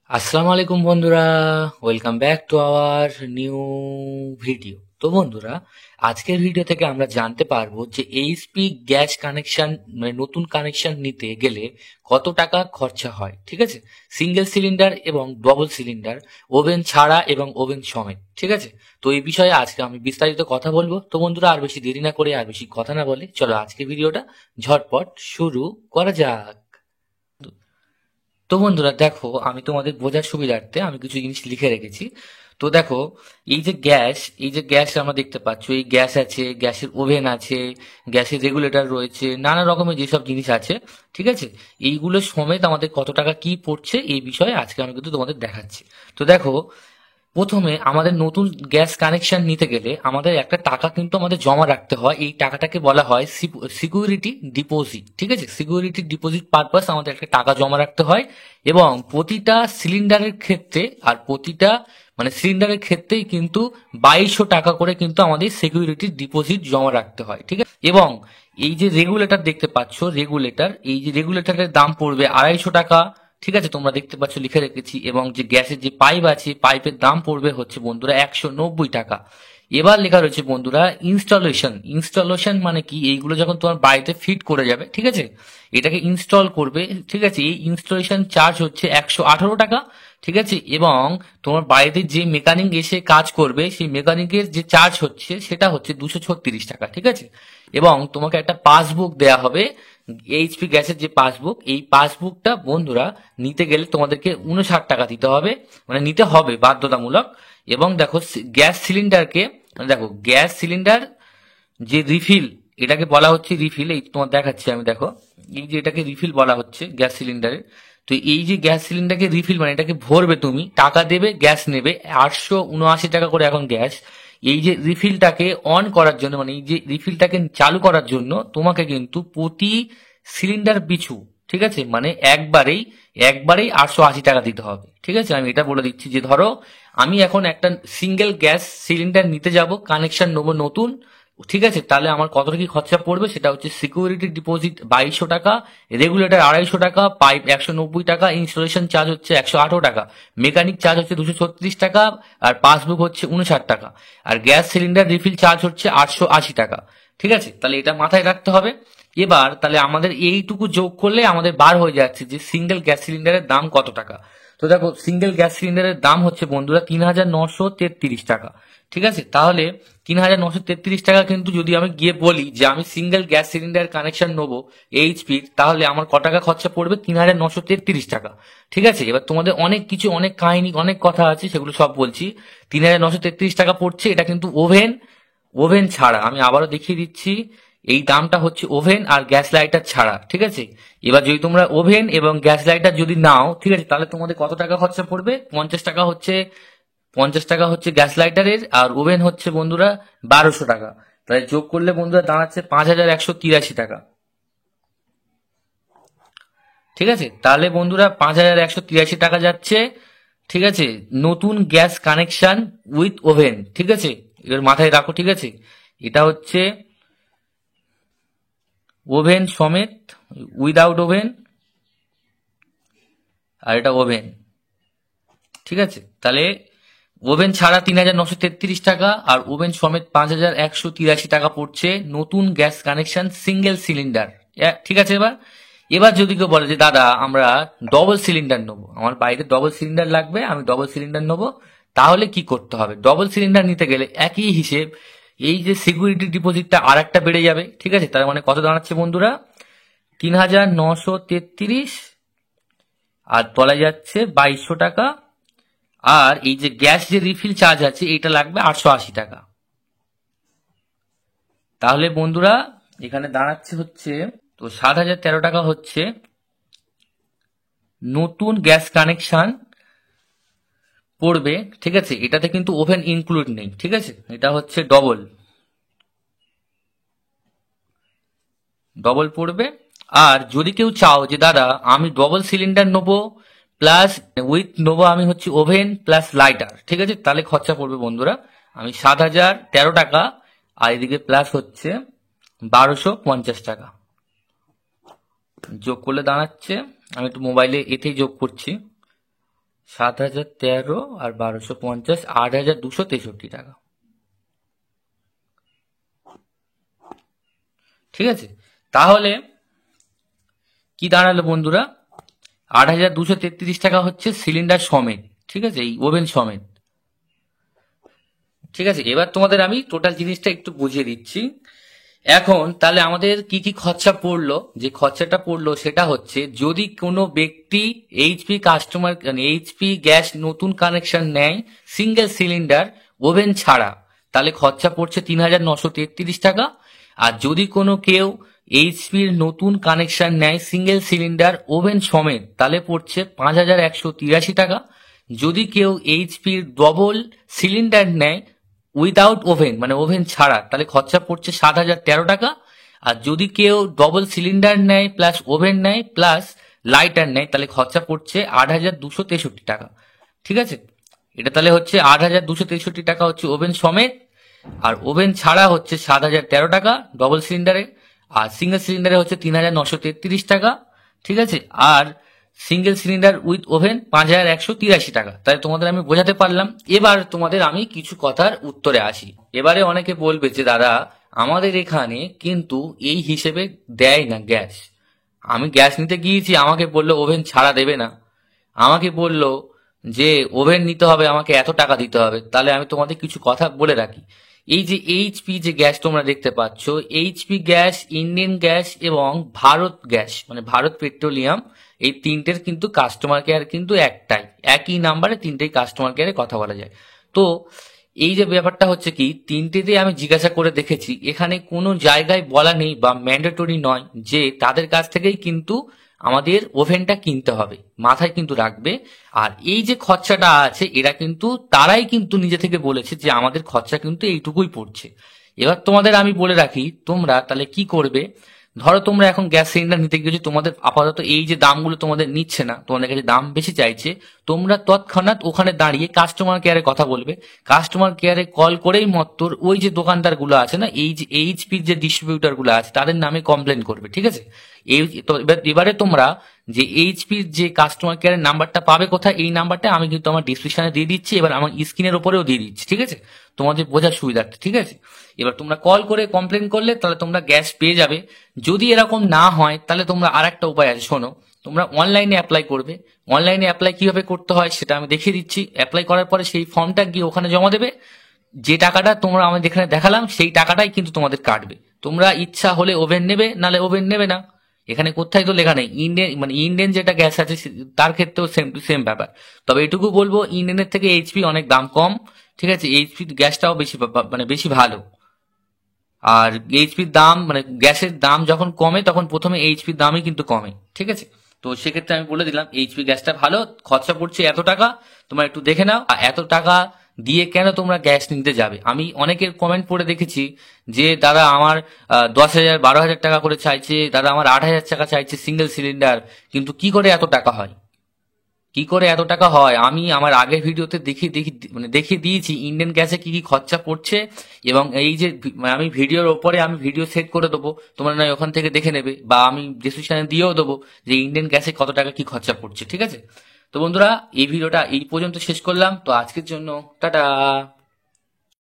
আসসালামু আলাইকুম বন্ধুরা, welcome back to our new video. তো বন্ধুরা, আজকের ভিডিও থেকে আমরা জানতে পারবো যে এইচপি গ্যাস কানেকশন মানে নতুন কানেকশন নিতে গেলে কত টাকা খরচা হয়। ঠিক আছে, সিঙ্গেল সিলিন্ডার এবং ডবল সিলিন্ডার, ওভেন ছাড়া এবং ওভেন সমেত। ঠিক আছে, তো এই বিষয়ে আজকে আমি বিস্তারিত কথা বলবো। তো বন্ধুরা, আর বেশি দেরি না করে আর বেশি কথা না বলে চলো আজকে ভিডিওটা ঝটপট শুরু করা যাক। তো বন্ধুরা দেখো, আমি তোমাদের বোঝার সুবিধার্থে আমি কিছু জিনিস লিখে রেখেছি। তো দেখো, এই যে গ্যাস আমরা দেখতে পাচ্ছ, এই গ্যাস আছে, গ্যাসের ওভেন আছে, গ্যাসের রেগুলেটর রয়েছে, নানা রকমের যেসব জিনিস আছে। ঠিক আছে, এইগুলো সমেত আমাদের কত টাকা কি পড়ছে এই বিষয়ে আজকে আমি কিন্তু তোমাদের দেখাচ্ছি। তো দেখো, প্রথমে আমাদের নতুন গ্যাস কানেকশন নিতে গেলে আমাদের একটা টাকা কিন্তু আমাদের জমা রাখতে হয়। এই টাকাটাকে বলা হয় সিকিউরিটি ডিপোজিট। ঠিক আছে, সিকিউরিটি ডিপোজিট পারপাস আমাদের একটা টাকা জমা রাখতে হয়, এবং প্রতিটা সিলিন্ডারের ক্ষেত্রে আর প্রতিটা মানে সিলিন্ডারের ক্ষেত্রেই কিন্তু 2200 টাকা করে কিন্তু আমাদের সিকিউরিটি ডিপোজিট জমা রাখতে হয়। ঠিক আছে, এবং এই যে রেগুলেটর দেখতে পাচ্ছ, এই যে রেগুলেটরের দাম পড়বে 250 টাকা। ঠিক আছে, তোমরা দেখতে পাচ্ছ লিখে রেখেছি। এবং যে গ্যাসের যে পাইপ আছে, পাইপের দাম পড়বে হচ্ছে বন্ধুরা 190 টাকা। এবার লেখা রয়েছে বন্ধুরা ইনস্টলেশন। ইনস্টলেশন মানে কি, এইগুলো যখন তোমার বাড়িতে ফিট করে যাবে, ঠিক আছে, এটাকে ইনস্টল করবে। ঠিক আছে, এই ইনস্টলেশন চার্জ হচ্ছে 118 টাকা। ঠিক আছে, এবং তোমার বাড়িতে যে মেকানিক এসে কাজ করবে সেই মেকানিকের যে চার্জ হচ্ছে সেটা হচ্ছে 236 টাকা। ঠিক আছে, এবং তোমাকে একটা পাসবুক দেয়া হবে, এইচপি গ্যাসের যে পাসবুক, এই পাসবুকটা বন্ধুরা নিতে গেলে তোমাদেরকে 59 টাকা দিতে হবে, মানে নিতে হবে বাধ্যতামূলক। এবং দেখো, গ্যাস সিলিন্ডারকে দেখো, গ্যাস সিলিন্ডার যে রিফিল, এটাকে বলা হচ্ছে রিফিল। এই তোমার দেখাচ্ছি আমি, দেখো, এই যে এটাকে রিফিল বলা হচ্ছে গ্যাস সিলিন্ডারে। তো এই যে গ্যাস সিলিন্ডারকে রিফিল মানে এটাকে ভরবে, তুমি টাকা দেবে, গ্যাস নেবে 879 টাকা করে এখন গ্যাস। এই যে রিফিলটাকে অন করার জন্য, মানে এই যে রিফিলটাকে চালু করার জন্য তোমাকে কিন্তু প্রতি সিলিন্ডার পিছু, ঠিক আছে, মানে একবারেই একবারেই 880 টাকা দিতে হবে। ঠিক আছে, আমি এটা বলে দিচ্ছি যে ধরো আমি এখন একটা সিঙ্গেল গ্যাস সিলিন্ডার নিতে যাব, কানেকশন নেবো নতুন। ঠিক আছে, তাহলে আমার কত কি খরচা পড়বে সেটা হচ্ছে সিকিউরিটি ডিপোজিট 2200 টাকা, রেগুলেটর 250 টাকা, পাইপ 190 টাকা, ইনস্টলেশন চার্জ হচ্ছে 118 টাকা, মেকানিক চার্জ হচ্ছে 236 টাকা, আর পাসবুক হচ্ছে 59 টাকা, আর গ্যাস সিলিন্ডার রিফিল চার্জ হচ্ছে 880 টাকা। ঠিক আছে, তাহলে এটা মাথায় রাখতে হবে। এবার তাহলে আমাদের এইটুকু যোগ করলে আমাদের বার হয়ে যাচ্ছে যে সিঙ্গেল গ্যাস সিলিন্ডারের দাম কত টাকা। তো দেখো, সিঙ্গেল গ্যাস সিলিন্ডারের দাম হচ্ছে বন্ধুরা 3933 টাকা। ঠিক আছে, তাহলে 3933 টাকা কিন্তু যদি আমি গিয়ে বলি যে আমি সিঙ্গেল গ্যাস সিলিন্ডার কানেকশন নেবো এইচপির, তাহলে আমার ক টাকা খরচা পড়বে? 3933 টাকা। ঠিক আছে, এবার তোমাদের অনেক কিছু, অনেক কাহিনী, অনেক কথা আছে, সেগুলো সব বলছি। 3933 টাকা পড়ছে, এটা কিন্তু ওভেন ওভেন ছাড়া। আমি আবারও দেখিয়ে দিচ্ছি, এই দামটা হচ্ছে ওভেন আর গ্যাস লাইটার ছাড়া। ঠিক আছে, এবার যদি তোমরা ওভেন এবং গ্যাস লাইটার যদি নাও, ঠিক আছে, তাহলে তোমাদের কত টাকা খরচা পড়বে? 50 টাকা হচ্ছে গ্যাস লাইটারের, আর ওভেন হচ্ছে বন্ধুরা 1200 টাকা। তাহলে যোগ করলে বন্ধুরা দাঁড়াচ্ছে 5183 টাকা। ঠিক আছে, তাহলে বন্ধুরা 5183 টাকা যাচ্ছে। ঠিক আছে, নতুন গ্যাস কানেকশন উইথ ওভেন। ঠিক আছে, এবার মাথায় রাখো। ঠিক আছে, এটা হচ্ছে ওভেন সমেত, উইদাউট ওভেন, আর এটা ওভেন। ঠিক আছে, তাহলে ওভেন ছাড়া 3933 টাকা, আর ওভেন সমেত 5183 টাকা পড়ছে নতুন গ্যাস কানেকশন সিঙ্গেল সিলিন্ডার। ঠিক আছে, এবার এবার যদি কেউ বলে যে দাদা আমরা ডবল সিলিন্ডার নেবো, আমার বাড়িতে ডবল সিলিন্ডার লাগবে, আমি ডবল সিলিন্ডার নেবো, তাহলে কি করতে হবে? ডবল সিলিন্ডার নিতে গেলে একই হিসেব, এই যে সিকিউরিটি ডিপোজিটটা আর একটা বেড়ে যাবে। ঠিক আছে, তার মানে কত দাঁড়াচ্ছে বন্ধুরা? 3933, আর তলা যাচ্ছে 2200 টাকা, আর এই যে গ্যাস যে রিফিল চার্জ আছে এটা লাগবে 880 টাকা। তাহলে বন্ধুরা এখানে দাঁড়াচ্ছে হচ্ছে, তো 7013 টাকা হচ্ছে নতুন গ্যাস কানেকশন পড়বে। ঠিক আছে, এটাতে কিন্তু ওভেন ইনক্লুড নেই। ঠিক আছে, এটা হচ্ছে ডবল ডবল পড়বে। আর যদি কেউ চাও যে দাদা আমি ডবল সিলিন্ডার নেবো প্লাস উইথ নেবো আমি হচ্ছে ওভেন প্লাস লাইটার, ঠিক আছে, তাহলে খরচা পড়বে বন্ধুরা আমি 7013 টাকা, আর এদিকে প্লাস হচ্ছে 1250 টাকা। যোগ করলে দাঁড়াচ্ছে, আমি একটু মোবাইলে এতেই যোগ করছি, 7,013 আর 1250, 8,263 টাকা। ঠিক আছে, তাহলে কি দাঁড়ালো বন্ধুরা? 8,233 টাকা হচ্ছে সিলিন্ডার সমেত, ঠিক আছে, এই ওভেন সমেত। ঠিক আছে, এবার তোমাদের আমি টোটাল জিনিসটা একটু বুঝিয়ে দিচ্ছি। এখন তাহলে আমাদের কি কি খরচা পড়লো, যে খরচাটা পড়লো সেটা হচ্ছে, যদি কোনো ব্যক্তি এইচপি কাস্টমার এইচপি গ্যাস নতুন কানেকশন নেয় সিঙ্গেল সিলিন্ডার ওভেন ছাড়া, তাহলে খরচা পড়ছে 3,933 টাকা। আর যদি কোনো কেউ এইচপির নতুন কানেকশন নেয় সিঙ্গেল সিলিন্ডার ওভেন সমেত, তাহলে পড়ছে 5,183 টাকা। যদি কেউ এইচপির ডবল সিলিন্ডার নেয় উইদাউট ওভেন মানে ওভেন ছাড়া, তাহলে খরচা পড়ছে 7,013 টাকা। আর যদি কেউ ডবল সিলিন্ডার নেয় প্লাস ওভেন নেয় প্লাস লাইটার নেয়, তাহলে খরচা পড়ছে 8,263 টাকা। ঠিক আছে, এটা তাহলে হচ্ছে 8,263 টাকা হচ্ছে ওভেন সমেত, আর ওভেন ছাড়া হচ্ছে 7,013 টাকা ডবল সিলিন্ডারে, আর সিঙ্গেল সিলিন্ডারে হচ্ছে 3,933 টাকা। ঠিক আছে, আর সিঙ্গেল সিলিন্ডার উইথ ওভেন 5,183 টাকা। তাই তোমাদের আমি বোঝাতে পারলাম। এবার তোমাদের আমি কিছু কথার উত্তরে আসি। এবারে অনেকে বলবে যে দাদা আমাদের এখানে কিন্তু এই হিসেবে দেয় না গ্যাস। আমি গ্যাস নিতে গিয়েছি, আমাকে বললো ওভেন ছাড়া দেবে না, আমাকে বললো যে ওভেন নিতে হবে, আমাকে এত টাকা দিতে হবে। তাহলে আমি তোমাদের কিছু কথা বলে রাখি। এই যে এইচপি যে গ্যাস তোমরা দেখতে পাচ্ছ, এইচপি গ্যাস, ইন্ডিয়ান গ্যাস এবং ভারত গ্যাস মানে ভারত পেট্রোলিয়াম, এই তিনটের কিন্তু কাস্টমার কেয়ার কিন্তু একটাই, একই নাম্বারে তিনটেই কাস্টমার কেয়ারে কথা বলা যায়। তো এই যে ব্যাপারটা হচ্ছে কি, তিনটেতে আমি জিজ্ঞাসা করে দেখেছি, এখানে কোনো জায়গায় বলা নেই বা ম্যান্ডেটরি নয় যে তাদের কাছ থেকেই কিন্তু আমাদের ওভেনটা কিনতে হবে, মাথায় কিন্তু রাখবে। আর এই যে খরচাটা আছে, এরা কিন্তু তারাই কিন্তু নিজে থেকে বলেছে যে আমাদের খরচা কিন্তু এইটুকুই পড়ছে। এবার তোমাদের আমি বলে রাখি, তোমরা তাহলে কি করবে। ধরো তোমরা এখন গ্যাস সিলিন্ডার নিতে গিয়েছো, তোমাদের আপাতত এই যে দামগুলো তোমাদের নিচ্ছে না, তোমাদের কাছে দাম বেশি চাইছে, তোমরা তৎক্ষণাৎ ওখানে দাঁড়িয়ে কাস্টমার কেয়ারে কথা বলবে। কাস্টমার কেয়ারে কল করেই মত্তর ওই যে দোকানদার গুলো আছে না, এই যে এইচপির যে ডিস্ট্রিবিউটার গুলো আছে, তাদের নামে কমপ্লেন করবে। ঠিক আছে, এই তো এবারে তোমরা যে এইচপির যে কাস্টমার কেয়ারের নাম্বারটা পাবে কোথায়, এই নাম্বারটা আমি কিন্তু আমার ডিসক্রিপশনে দিয়ে দিচ্ছি, এবার আমার স্ক্রিনের উপরেও দিয়ে দিচ্ছি। ঠিক আছে, তোমাদের বোঝার সুবিধার্থে। ঠিক আছে, এবার তোমরা কল করে কমপ্লেন করলে তাহলে তোমরা গ্যাস পেয়ে যাবে। যদি এরকম না হয় তাহলে তোমরা আর একটা উপায় আছে, শোনো, তোমরা অনলাইনে অ্যাপ্লাই করবে। অনলাইনে অ্যাপ্লাই কিভাবে করতে হয় সেটা আমি দেখিয়ে দিচ্ছি। অ্যাপ্লাই করার পরে সেই ফর্মটা গিয়ে ওখানে জমা দেবে, যে টাকাটা তোমরা আমাদের এখানে দেখালাম সেই টাকাটাই কিন্তু তোমাদের কাটবে। তোমরা ইচ্ছা হলে ওভেন নেবে, নালে ওভেন নেবে না, এখানে কোথায় তো লেখা নেই। ইন্ডিয়ান মানে ইন্ডিয়ান যেটা গ্যাস আছে তার ক্ষেত্রেও সেম টু সেম ব্যাপার। তবে এটুকু বলবো, ইন্ডিয়ানের থেকে এইচপি অনেক দাম কম। ঠিক আছে, এইচপি গ্যাসটাও বেশি মানে বেশি ভালো। আর এইচপির দাম মানে গ্যাসের দাম যখন কমে তখন প্রথমে এইচপির দামই কিন্তু কমে। ঠিক আছে, তো সেক্ষেত্রে আমি বলে দিলাম এইচপি গ্যাসটা ভালো, খরচা পড়ছে এত টাকা, তোমরা একটু দেখে নাও। আর এত টাকা দিয়ে কেন তোমরা গ্যাস নিতে যাবে? আমি অনেকের কমেন্ট পড়ে দেখেছি যে দাদা আমার 10,000 12,000 টাকা করে চাইছে, দাদা আমার 8,000 টাকা চাইছে সিঙ্গেল সিলিন্ডার, কিন্তু কি করে এত টাকা হয়, কি করে এত টাকা হয়? আমি আমার আগের ভিডিওতে দেখিয়ে দিয়েছি ইন্ডিয়ান গ্যাসে কি কি খরচা পড়ছে। এবং এই যে আমি ভিডিওর ওপরে আমি ভিডিও সেট করে দেবো, তোমরা নয় ওখান থেকে দেখে নেবে, বা আমি ডিসক্রিপশনে দিয়েও দেবো যে ইন্ডিয়ান গ্যাসে কত টাকা কি খরচা পড়ছে। ঠিক আছে, তো বন্ধুরা এই ভিডিওটা এই পর্যন্ত শেষ করলাম, তো আজকের জন্য টাটা।